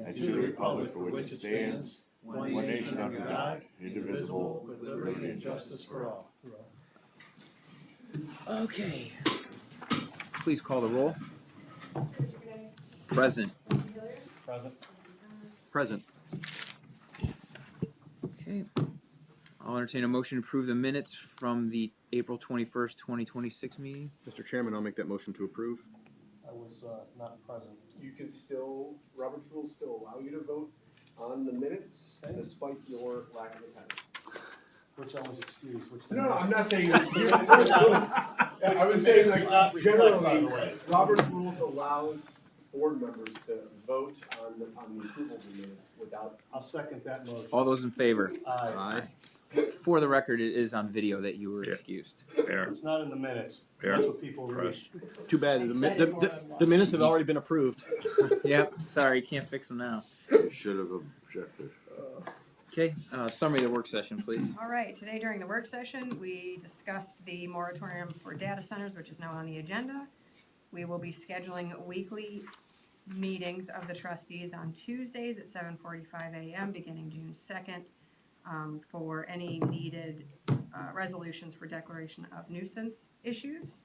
and to the republic for which it stands, one nation under God, indivisible, with liberty and justice for all. Okay. Please call the roll. Present. Present. Okay. I'll entertain a motion to approve the minutes from the April 21st, 2026 meeting. Mr. Chairman, I'll make that motion to approve. I was not present. You can still, Robert's rules still allow you to vote on the minutes despite your lack of attendance. Which I was excused, which. No, I'm not saying it's I was saying like generally, Robert's rules allows board members to vote on the approval of the minutes without. I'll second that motion. All those in favor? Aye. For the record, it is on video that you were excused. It's not in the minutes. That's what people read. Too bad, the minutes have already been approved. Yep, sorry, can't fix them now. You should have objected. Okay, summary of the work session, please. All right, today during the work session, we discussed the moratorium for data centers, which is now on the agenda. We will be scheduling weekly meetings of the trustees on Tuesdays at 7:45 a.m. beginning June 2nd for any needed resolutions for declaration of nuisance issues.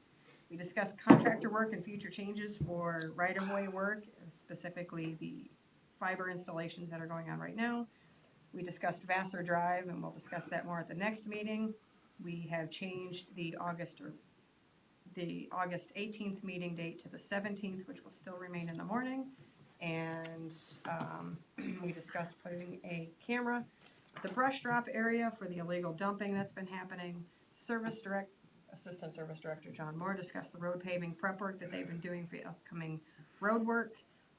We discussed contractor work and future changes for right-of-way work, specifically the fiber installations that are going on right now. We discussed Vassar Drive, and we'll discuss that more at the next meeting. We have changed the August 18th meeting date to the 17th, which will still remain in the morning. And we discussed putting a camera at the brush drop area for the illegal dumping that's been happening. Assistant Service Director John Moore discussed the road paving prep work that they've been doing for the upcoming road work.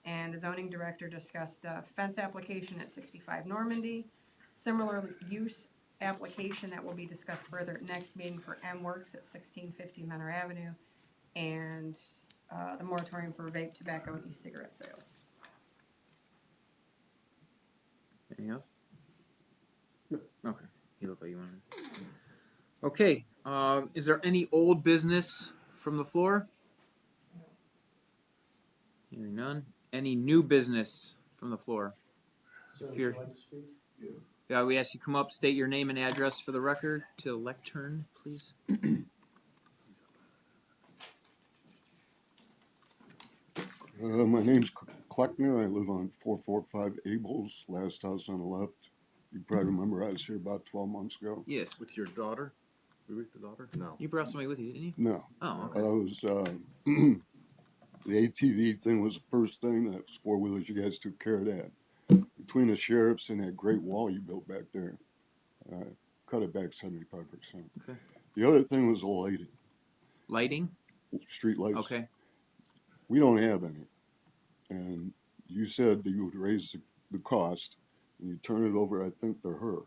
And the zoning director discussed the fence application at 65 Normandy. Similar use application that will be discussed further at next meeting for M-Works at 1650 Menor Avenue. And the moratorium for vape, tobacco, and e-cigarette sales. Anything else? No. Okay, you look like you wanted to. Okay, is there any old business from the floor? Hearing none. Any new business from the floor? So would Fear. you like to speak? Yeah, we ask you come up, state your name and address for the record to the lectern, please. My name's Kleckner. I live on 445 Abels, last house on the left. You probably remember I was here about 12 months ago. Yes. With your daughter? Were we with the daughter? No. You brought somebody with you, didn't you? No, Oh, I okay. was, the ATV thing was the first thing. That was four-wheelers. You guys took care of that. Between the sheriffs and that great wall you built back there, cut it back 75%. Okay. The other thing was the lighting, Lighting? street lights. Okay. We don't have any. And you said that you would raise the cost and you turn it over, I think, to her.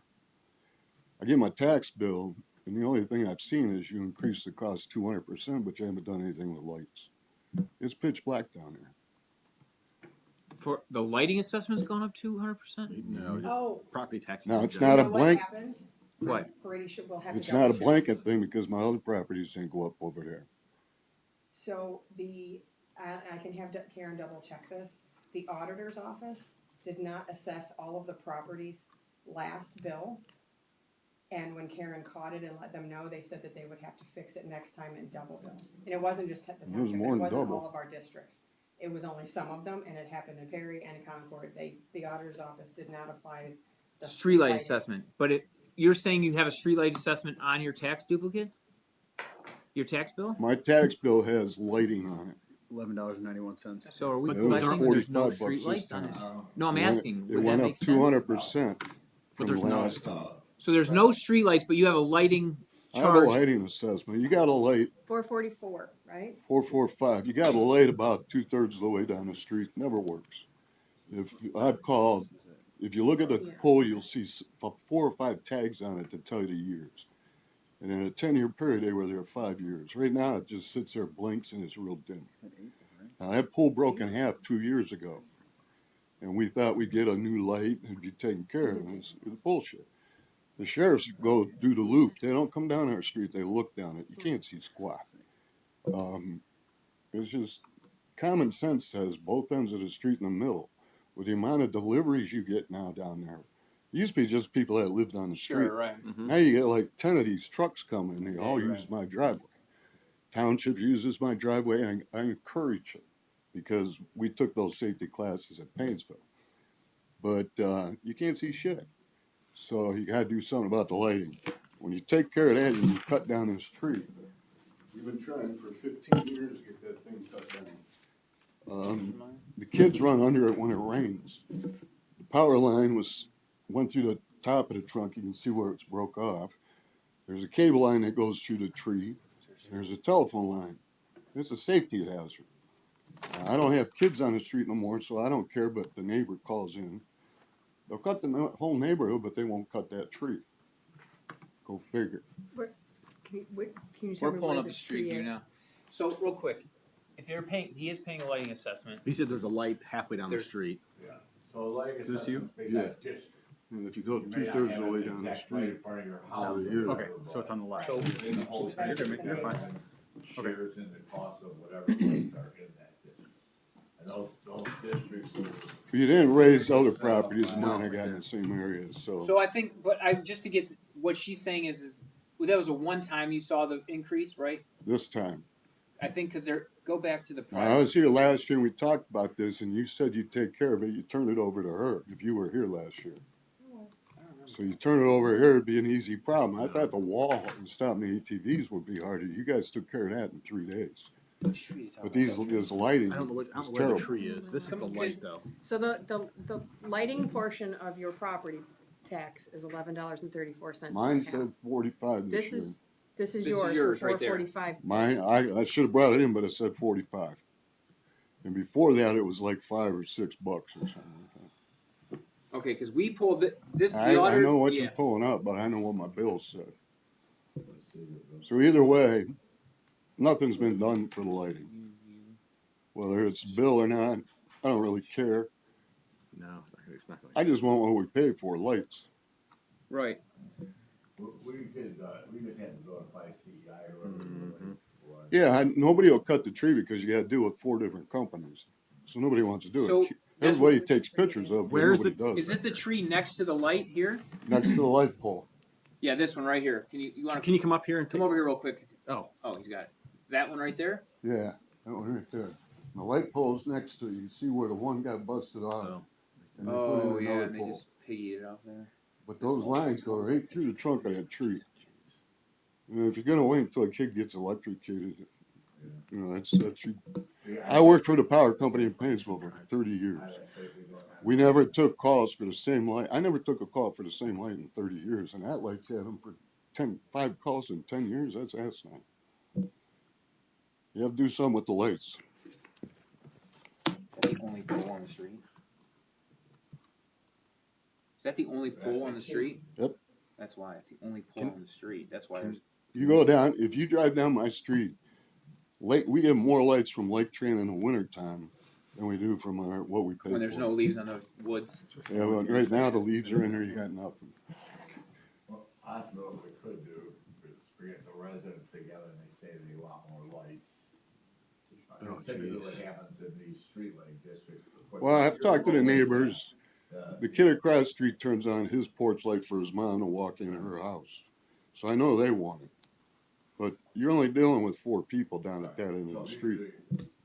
I get my tax bill, and the only thing I've seen is you increase the cost 200%, but you haven't done anything with lights. It's pitch black down there. For the lighting assessment's gone up 200%? No, just Oh, property taxes. Now, it's in not general. a you know blank. what happened? What? I'm pretty sure we'll have to It's not a double check. blanket thing because my other properties didn't go up over there. So I can have Karen double check this. The auditor's office did not assess all of the properties last bill. And when Karen caught it and let them know, they said that they would have to fix it next time and double bill. And it wasn't just the was township, more it than wasn't double. all of our districts. It was only some of them, and it happened in Perry and Concord. The auditor's office did not apply the Streetlight lighting. assessment. But you're saying you have a streetlight assessment on your tax duplicate? Your tax bill? My tax bill has lighting on it. $11.91. So are we It was alleging that there's no 45 bucks this streetlights on time. it? No, I'm It went- asking. It Would that went up make sense? 200% But from there's no, last time. So there's no streetlights, but you have a lighting I have a charge. lighting assessment. You got a light 444, right? 445. You got a light about 2/3 of the way down the street. Never works. If I've called, if you look at the Yeah. pole, you'll see 4 or 5 tags on it to tell you the years. And in a 10-year period, they were there 5 years. Right now, it just sits there, blinks, and it's real dim. Now, that pole broke in half 2 years ago. And we thought we'd get a new light and be taken care of. It was bullshit. The sheriffs go do the loop. They don't come down our street. They look down it. You can't see squat. It's just common sense says both ends of the street in the middle. with the amount of deliveries you get now down there. It used to be just people that lived on the street. Sure, right. Now you get like 10 of these trucks coming, and they all Yeah, use my driveway. Township uses my driveway, and I encourage it because we took those safety classes at Painesville. But you can't see shit. So you gotta do something about the lighting. When you take care of that and you cut down this tree, we've been trying for 15 years to get that thing cut down. The kids run under it when it rains. The power line went through the top of the trunk. You can see where it's broke off. There's a cable line that goes through the tree. There's a telephone line. It's a safety hazard. I don't have kids on the street no more, so I don't care, but the neighbor calls in. They'll cut the whole neighborhood, but they won't cut that tree. Go figure. Can you tell We're me pulling where up the this street tree view is? now. So real quick, if you're paying, he is paying a lighting assessment. He said there's a light halfway down the There's- street. So like I Is this said, you? based Yeah. on district. And if you go You may not 2/3 have of the way an down the exact light in street, front of your over house. here. Okay, so it's on the left. So- In the whole You're good, you're fine. Shares in the cost of whatever lights are in that district. And those districts. if you didn't raise other properties, mine I got in the same area, so. So I think, but just to get what she's saying is well, that was a one time you saw the increase, right? This time. I think because go back to the Now, I prior. was here last year and we talked about this and you said you'd take care of it. You turned it over to her if you were here last year. So you turn it over here, it'd be an easy problem. I thought the wall and stopping the ATVs would be harder. You guys took care of that in 3 days. Which tree you talking But this lighting I don't know is where the terrible. tree is. This is the light though. So the lighting portion of your property tax is $11.34. Mine said 45 this This year. is This is yours for yours right there. $4.45. Mine, I should have brought it in, but it said 45. And before that, it was like $5 or $6 or something like Okay, because we pulled this. that. The I auditor, know what yeah. you're pulling up, but I know what my bill said. So either way, nothing's been done for the lighting. Whether it's a bill or not, I don't really care. No, it's not going. I just want what we pay for, lights. Right. We just had to go to 5CI or whatever. Yeah, nobody will cut the tree because you got to deal with 4 different companies. So nobody wants to do So it. Everybody takes pictures of it, but Where is nobody it? does. Is it the tree next to the light here? Next to the light pole. Yeah, this one right here. Can you want to Can you come up here and come take? over here real quick? Oh, Oh, he's got it. That one right there. Yeah, that one right there. The light pole's next to it. You can see where the one got busted off. Oh. And they put in Oh yeah, another and they pole. just piggied it off there. But those lines go right through the trunk of that tree. And if you're gonna wait until a kid gets electrocuted, you know, that's you. I worked for the power company in Painesville for 30 years. We never took calls for the same light. I never took a call for the same light in 30 years, and that light's had them for 5 calls in 10 years. That's asinine. You have to do something with the lights. Is that the only pole on the street? Is that the only pole on the street? Yep. That's why it's the only pole on the street. That's why there's. You go down, if you drive down my street, we get more lights from Lake Tran in the wintertime than we do from what we pay When there's for. no leaves on the woods. Yeah, but right now the leaves are in there, you got nothing. Well, possibly what we could do is bring the residents together and they say they want more lights. Oh, Typically geez. what happens in these streetlight districts. Well, I've talked to the neighbors. Uh, The kid across the street turns on his porch light for his mom to walk into her house. So I know they want it. But you're only dealing with 4 people down at that end so of the street.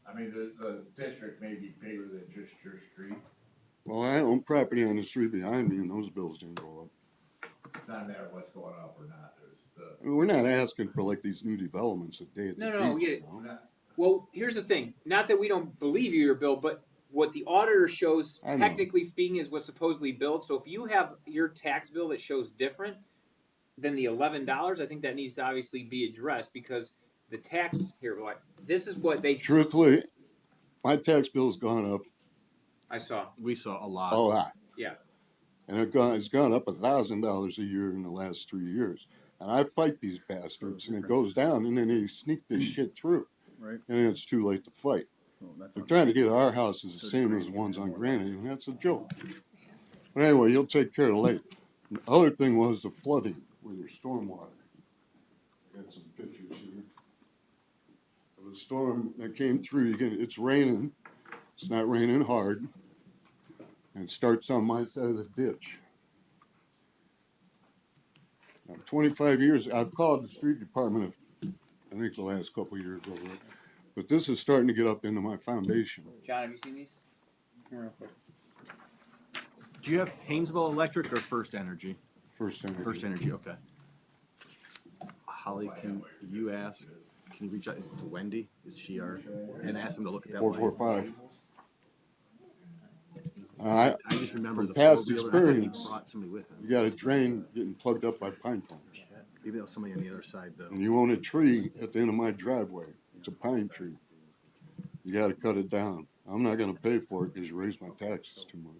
I mean, the district may be bigger than just your street. Well, I own property on the street behind me and those bills didn't go up. It's not a matter of what's going up or not. There's the. I mean, we're not asking for like these new developments a day at the No, we beach, get it. you know? Well, here's the thing. Not that we don't believe you, your bill, but what the auditor shows, I know. technically speaking, is what's supposedly billed. So if you have your tax bill that shows different than the $11, I think that needs to obviously be addressed because the tax here, like this is what they. Truthfully, my tax bill's gone up I saw. we saw a lot. a lot. Yeah. And it's gone up $1,000 a year in the last 3 years. And I fight these bastards, and it goes down, and then they sneak this shit through. Right. And then it's too late to fight. Well, that's They're not- trying to get our houses the same as the ones on Granite, and that's a joke. But anyway, you'll take care of the lake. The other thing was the flooding with your stormwater. I got some pictures here. Of the storm that came through, it's raining. It's not raining hard. and it starts on my side of the ditch. Now, 25 years, I've called the street department, I think the last couple of years over it, but this is starting to get up into my foundation. John, have you seen these? Here, real quick. Do you have Haynesville Electric or First Energy? First energy. First Energy, okay. Holly, can you reach out to Wendy? Is she our, and ask them to look at that line? 445. I just remember From the past four-wheeler. I thought he experience, brought somebody with him. you got a drain getting plugged up by pine cones. Maybe that was somebody on the other side though. And you own a tree at the end of my driveway. It's a pine tree. You gotta cut it down. I'm not gonna pay for it because you raise my taxes too much.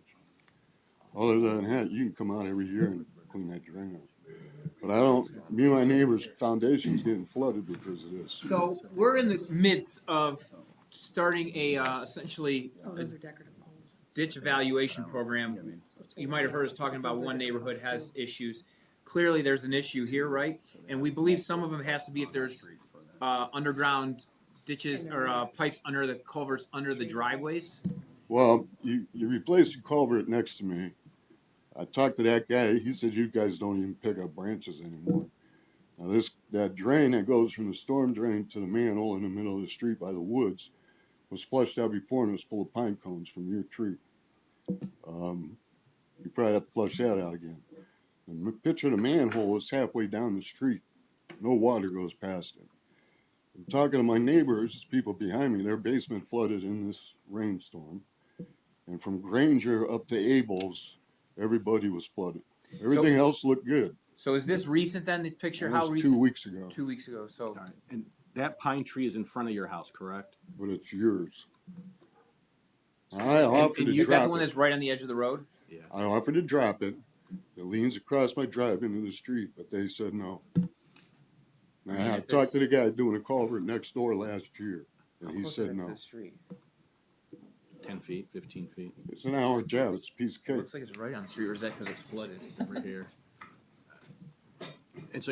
Other than that, you can come out every year and clean that drain up. But I don't, me and my neighbor's foundation's getting flooded because of this. So we're in the midst of starting a essentially Oh, a those are decorative poles. ditch evaluation program. You might have heard us talking about one neighborhood has issues. Clearly, there's an issue here, right? And we believe some of them has to be if there's underground ditches or pipes under the culverts under the driveways. Well, you replaced the culvert next to me. I talked to that guy. He said you guys don't even pick up branches anymore. Now that drain that goes from the storm drain to the manhole in the middle of the street by the woods was flushed out before and it was full of pine cones from your tree. You probably have to flush that out again. The picture of the manhole is halfway down the street. No water goes past it. I'm talking to my neighbors, people behind me, their basement flooded in this rainstorm. And from Granger up to Abel's, everybody was flooded. Everything else looked good. So is this recent then? This picture? That How was recent? 2 weeks ago, 2 weeks ago. So All right. And that pine tree is in front of your house, correct? but it's yours. I and offered to is that the drop one it. that's right on the edge of the road? Yeah. I offered to drop it. It leans across my drive into the street, but they said no. And I if talked to the guy doing a culvert next door last year, How and he close said is that to no. the street? 10 feet, 15 feet. It's an hour job. It's a piece of It cake. looks like it's right on the street, or is that because it's flooded? Over here. And so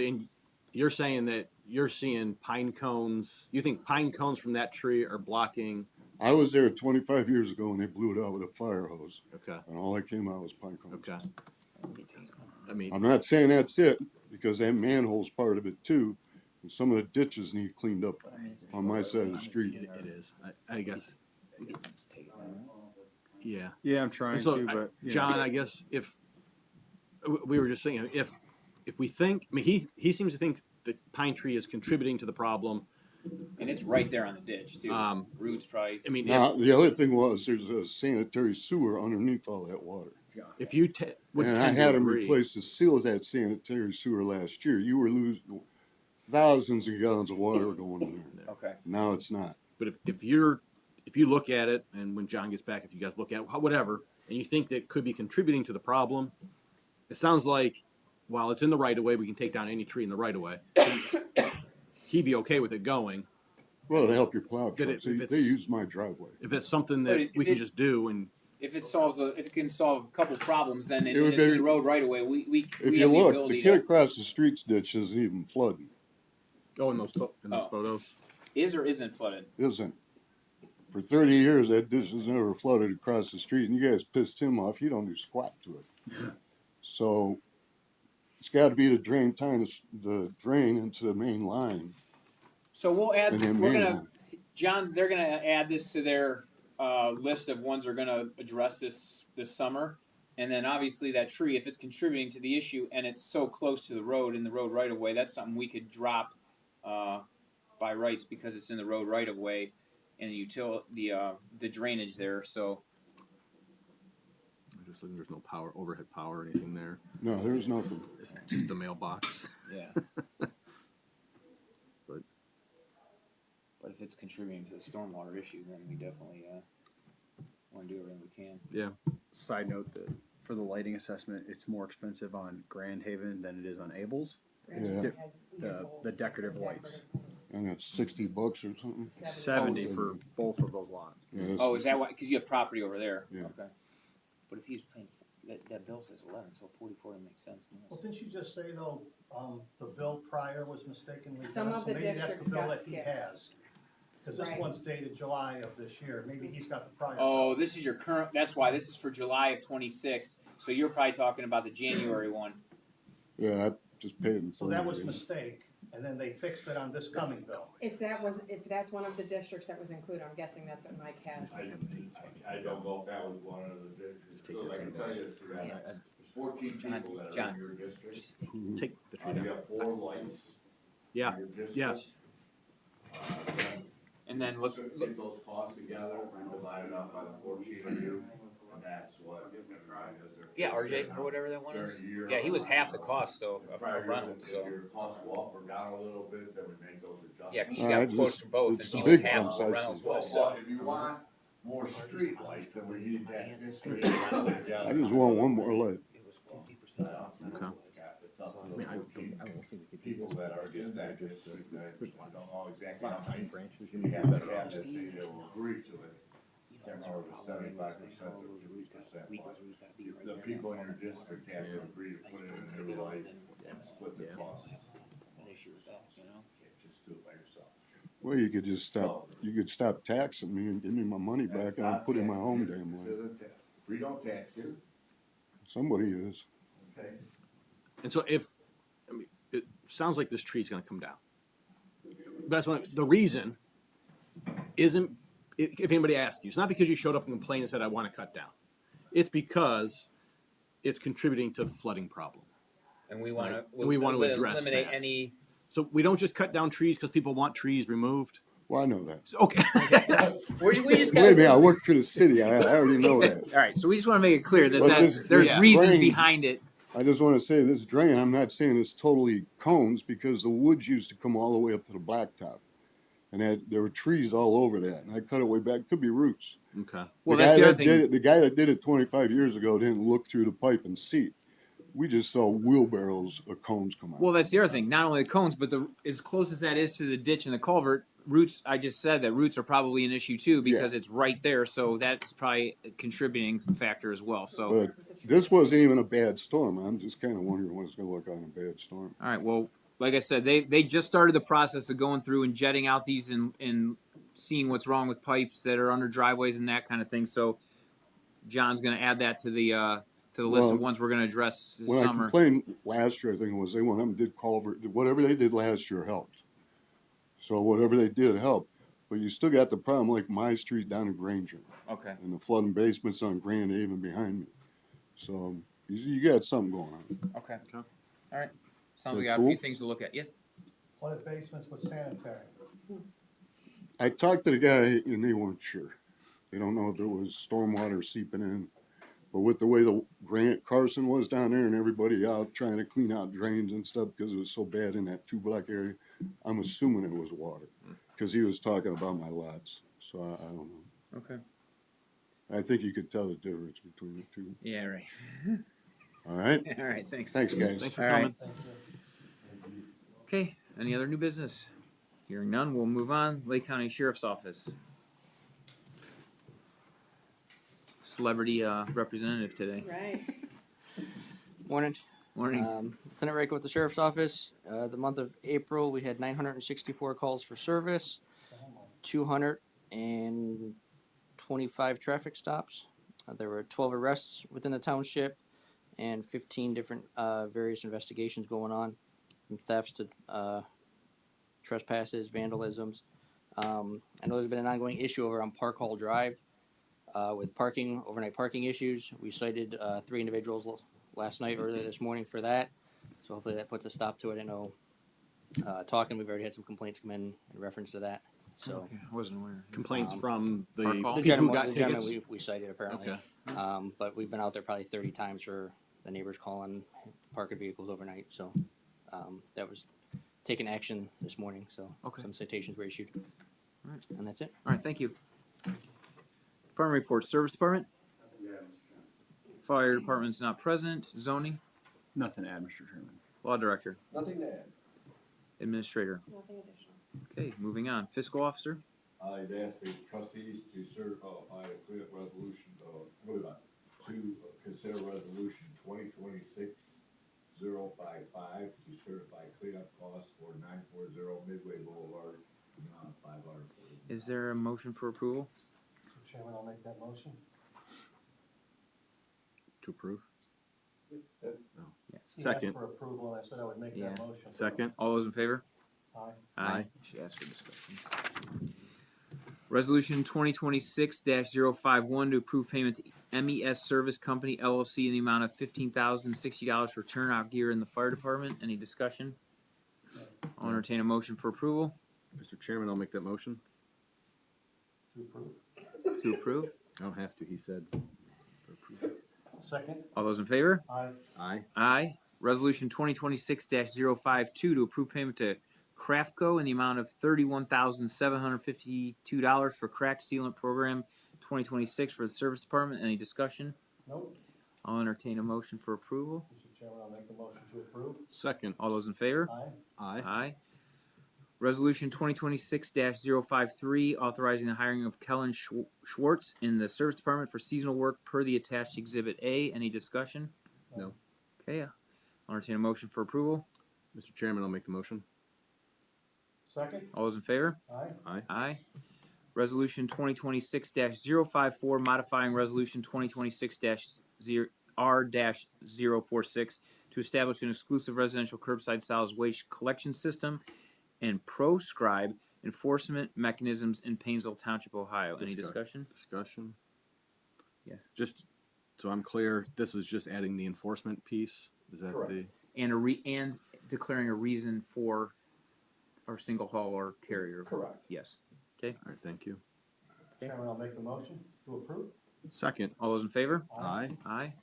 you're saying that you're seeing pine cones, you think pine cones from that tree are blocking, I was there 25 years ago and they blew it out with a fire hose, okay, and all that came out was pine cones. okay. I mean, I'm not saying that's it, because that manhole's part of it too, and some of the ditches need cleaned up on my side of the street. it is, I guess, yeah. Yeah, I'm trying And so, to, but John, I guess if, we were just saying, if we think, I mean, he seems to think the pine tree is contributing to the problem. And it's right there on the ditch too. Roots probably. I mean, Now, the other thing was, there's a sanitary sewer underneath all that water. if you would And I tend to had them agree- replace the seal of that sanitary sewer last year. You were losing thousands of gallons of water going in there. Okay. Now it's not. But if you look at it, and when John gets back, if you guys look at it, whatever, and you think that it could be contributing to the problem, it sounds like while it's in the right of way, we can take down any tree in the right of way. He'd be okay with it going. Well, to help your plow Did it- trucks, if they it's- use my driveway. If it's something But that if we can it- just do, and If it if it can solve a couple problems, then It would it's in be- the road right away. We If we you have the look, ability the kid to. across the street's ditch isn't even flooding. go in those Oh. photos. Is or isn't flooded? Isn't. For 30 years, that ditch has never flooded across the street, and you guys pissed him off. He don't do squat to it. So it's got to be the drain tying the drain into the main line. So we'll add. And then We're main gonna, line. John. They're gonna add this to their list of ones they're gonna address this summer. And then obviously that tree, if it's contributing to the issue and it's so close to the road in the road right of way, that's something we could drop by rights because it's in the road right of way and the drainage there. So I'm just looking, there's no power, overhead power or anything there. No, there's nothing. It's just a mailbox. yeah. But if it's contributing to the stormwater issue, then we definitely want to do everything we can. Yeah. side note that for the lighting assessment, it's more expensive on Grand Haven than it is on Abel's. Yeah. The decorative lights, And it's $60 or something. 70 for both of those lots. Yeah, that's- Oh, is that why? Because you have property over there. Yeah. Okay. But if he's paying, that bill says 11, so 44 would make sense. Well, didn't you just say though, the bill prior was mistakenly Some done, of so the maybe that's the districts bill got that he skipped. has. Cause this Right. one's dated July of this year, maybe he's got the prior. Oh, this is your current, that's why, this is for July of 26, so you're probably talking about the January one. Yeah, I just paid him. So that was a mistake, and then they fixed it on this coming bill. If that's one of the districts that was included, I'm guessing that's what Mike has. I don't know if that was one of the districts, so I can tell you, there's 14 people that are John. in your district. Take the tree You down. have 4 lights. Yeah, in your district. yes. And then look, Take those costs together and divide it up by the 14 of you, and that's what the drive is. yeah, RJ, or whatever that one is. Yeah, he was half the cost, though, of Reynolds, If so. your costs go up or down a little bit, then we make those adjustments. Yeah, 'cause you I got just- quotes from both, and it's he the was big half jumps what I Reynolds see. was, Well, so. if you want more street lights, then we need that district. I just want one more light. Okay. It's up to I mean, I the don't think we could. people that are in that district, that don't know exactly how many branches, you have to have that say they will agree to it. Can't remember if it's 75% or 50%. The people in your district have to agree to put it in their light and split the Yeah. costs. Can't just do it by yourself. Well, you could just stop taxing me and give me my money back and I'll put in my own damn light. We don't tax you, Somebody is. okay? And so I mean, it sounds like this tree's gonna come down. But that's what, the reason isn't, if anybody asks you, it's not because you showed up and complained and said, I wanna cut down. It's because it's contributing to the flooding problem. And we wanna, And we want to address eliminate that. any, So we don't just cut down trees because people want trees removed. Well, I know that. Okay. we just Believe me, I gotta. work for the city. I already know that. Alright, so we just wanna make it clear that But there's this reasons drain- behind it. I just want to say this drain, I'm not saying it's totally cones because the woods used to come all the way up to the blacktop. And there were trees all over that. And I cut it way back. Could be roots. Okay. Well, that's the other The guy that did it 25 years ago didn't look through the pipe and see. We just saw wheelbarrows of cones come out. Well, that's the other thing. Not only the cones, but as close as that is to the ditch and the culvert, roots. I just said that roots are probably an issue too because it's right there. So that's probably a contributing factor as well. So, But this wasn't even a bad storm. I'm just kind of wondering what it's going to look like in a bad storm. all right. Well, like I said, they just started the process of going through and jetting out these and seeing what's wrong with pipes that are under driveways and that kind of thing. So, John's going to add that to the list of Well, ones we're going to address this When I summer. complained last year, I think it was they went up and did culvert. Whatever they did last year helped. So whatever they did helped. But you still got the problem like my street down in Granger Okay. and the flooding basements on Grand Haven behind me. So you got something going on. Okay. Okay. All right. Sounds So like we got a cool. few things to look at. Yeah. Flooded basements with sanitary. I talked to the guy and they weren't sure. They don't know if it was stormwater seeping in. But with the way the Grant Carson was down there and everybody out trying to clean out drains and stuff because it was so bad in that 2 block area, I'm assuming it was water because he was talking about my lots. So I don't know. Okay. I think you could tell the difference between the two. Yeah. Right. All right. All right. Thanks. Thanks, guys. Thanks for All right. coming. Okay. Any other new business? Hearing none, we'll move on. Lake County Sheriff's Office. Celebrity representative today. Right. Morning. Morning. Lieutenant Rake with the Sheriff's Office. The month of April, we had 964 calls for service, 225 traffic stops. There were 12 arrests within the township and 15 different various investigations going on, from thefts to trespasses, vandalisms. I know there's been an ongoing issue over on Park Hall Drive with overnight parking issues. We cited 3 individuals last night, earlier this morning for that. So hopefully that puts a stop to it. I know we've already had some complaints come in reference to that. So Okay, I wasn't aware. Complaints from the Park Hall? the people who gentleman, got the tickets. gentleman we cited apparently. Okay. But we've been out there probably 30 times for the neighbors calling, parking vehicles overnight. So that was taken action this morning. So Okay. some citations were issued. Alright. And that's it. All right, thank you. Department reports. Service Department. Fire Department's not present. Zoning. Nothing to add, Mr. Chairman. Law Director. Nothing to add. Administrator. Nothing additional. Okay, moving on. Fiscal Officer. I'd ask the trustees to certify a clear resolution, to consider resolution 2026-055 to certify cleanup costs for 940 Midway Boulevard Is there a motion for approval? Mr. Chairman, I'll make that motion. To approve? That's, Yes. He Second. asked for approval, and I said I would make that Yeah. motion. Second. All those in favor? Aye. Aye. She asked for discussion. Resolution 2026-051 to approve payment to MES Service Company LLC in the amount of $15,060 for turnout gear in the fire department. Any discussion? I'll entertain a motion for approval. Mr. Chairman, I'll make that motion. To approve. To approve. I don't have to, he said. Second. All those in favor? Aye. Aye. Aye. Resolution 2026-052 to approve payment to Craftco in the amount of $31,752 for crack sealant program 2026 for the service department. Any discussion? Nope. I'll entertain a motion for approval. Mr. Chairman, I'll make the motion to approve. Second. All those in favor? Aye. Aye. Aye. Resolution 2026-053 authorizing the hiring of Kellen Schwartz in the service department for seasonal work per the attached Exhibit A. Any discussion? No. Okay. I'll entertain a motion for approval. Mr. Chairman, I'll make the motion. Second. All those in favor? Aye. Aye. Aye. Resolution 2026-054 modifying Resolution 2026-R-046 to establish an exclusive residential curbside solid waste collection system and proscribe enforcement mechanisms in Painesville Township, Ohio. Any discussion? Discussion. Yes. Just so I'm clear, this is just adding the enforcement piece? Is that Correct. the? And declaring a reason for our single haul or carrier. correct. Yes. All right, thank you. Chairman, I'll make the motion to approve. Second. All those in favor? Aye. Aye.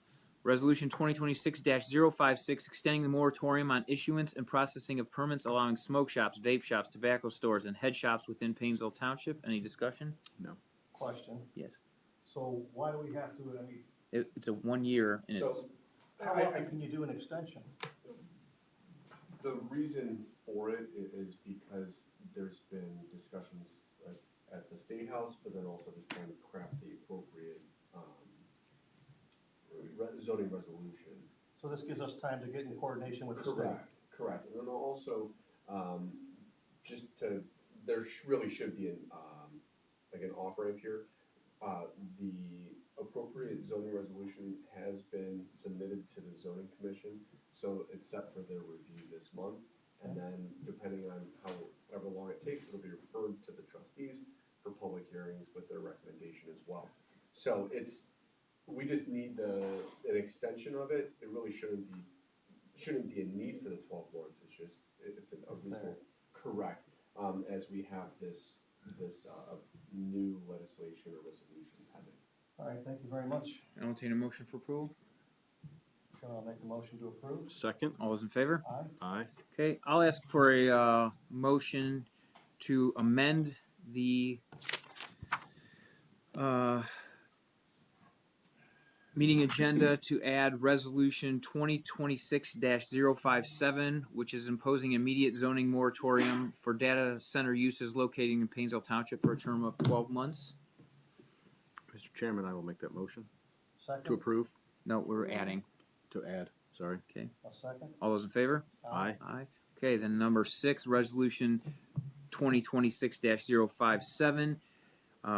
Resolution 2026-056 extending the moratorium on issuance and processing of permits allowing smoke shops, vape shops, tobacco stores, and head shops within Painesville Township. Any discussion? Question. Yes. So why do we have to, I mean, It's a 1 year and it's, So, how often can you do an extension? the reason for it is because there's been discussions at the State House, but then also just trying to craft the appropriate, zoning resolution. So this gives us time to get in coordination with the state. Correct, and then also, just to, really should be like an off-ramp here. The appropriate zoning resolution has been submitted to the zoning commission, so it's set for their review this month. And then depending on however long it takes, it'll be referred to the trustees for public hearings with their recommendation as well. So we just need an extension of it. It really shouldn't be a need for the 12 months. It's just, it's a reasonable, correct, as we have this new legislation or resolution pending. All right, thank you very much. I'll entertain a motion for approval. Chairman, I'll make the motion to approve. Second. All those in favor? Aye. Aye. Okay, I'll ask for a motion to amend the meeting agenda to add resolution 2026-057, which is imposing immediate zoning moratorium for data center uses located in Painesville Township for a term of 12 months. Mr. Chairman, I will make that motion. Second. To approve? No, we're adding. To add, sorry. A second. All those in favor? Aye. Aye. Okay, then number 6, resolution 2026-057.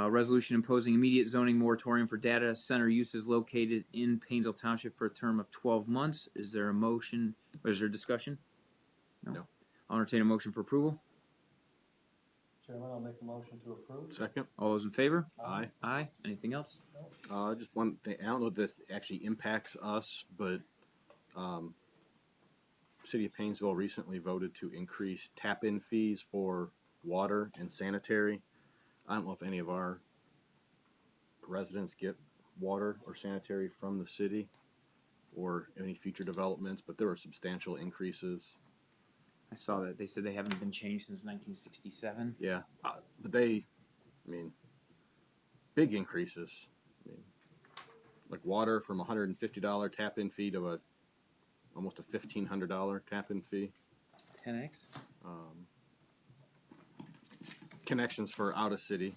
Resolution imposing immediate zoning moratorium for data center uses located in Painesville Township for a term of 12 months. Is there a motion, or is there discussion? No. I'll entertain a motion for approval. Chairman, I'll make the motion to approve. Second. All those in favor? Aye. Aye. Anything else? Just one thing, I don't know if this actually impacts us, but, City of Painesville recently voted to increase tap-in fees for water and sanitary. I don't know if any of our residents get water or sanitary from the city or any future developments, but there were substantial increases. I saw that. They said they haven't been changed since 1967. Yeah, but they, big increases. Like water from $150 tap-in fee to almost a $1,500 tap-in fee. 10x? Connections for out of city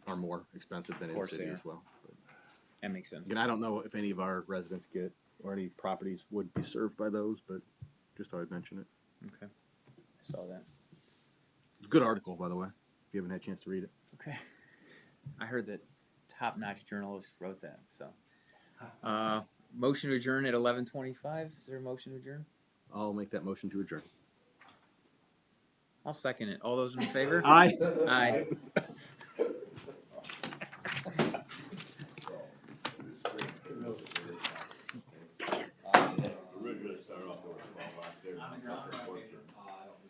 are more expensive than in course city they are. as well. That makes sense. Again, I don't know if any of our residents get or any properties would be served by those, but just thought I'd mention it. Okay. I saw that. Good article, by the way. if you haven't had a chance to read it. Okay. I heard that top-notch journalist wrote that. So, motion to adjourn at 11:25. Is there a motion to adjourn? I'll make that motion to adjourn. I'll second it. All those in favor? Aye. Aye.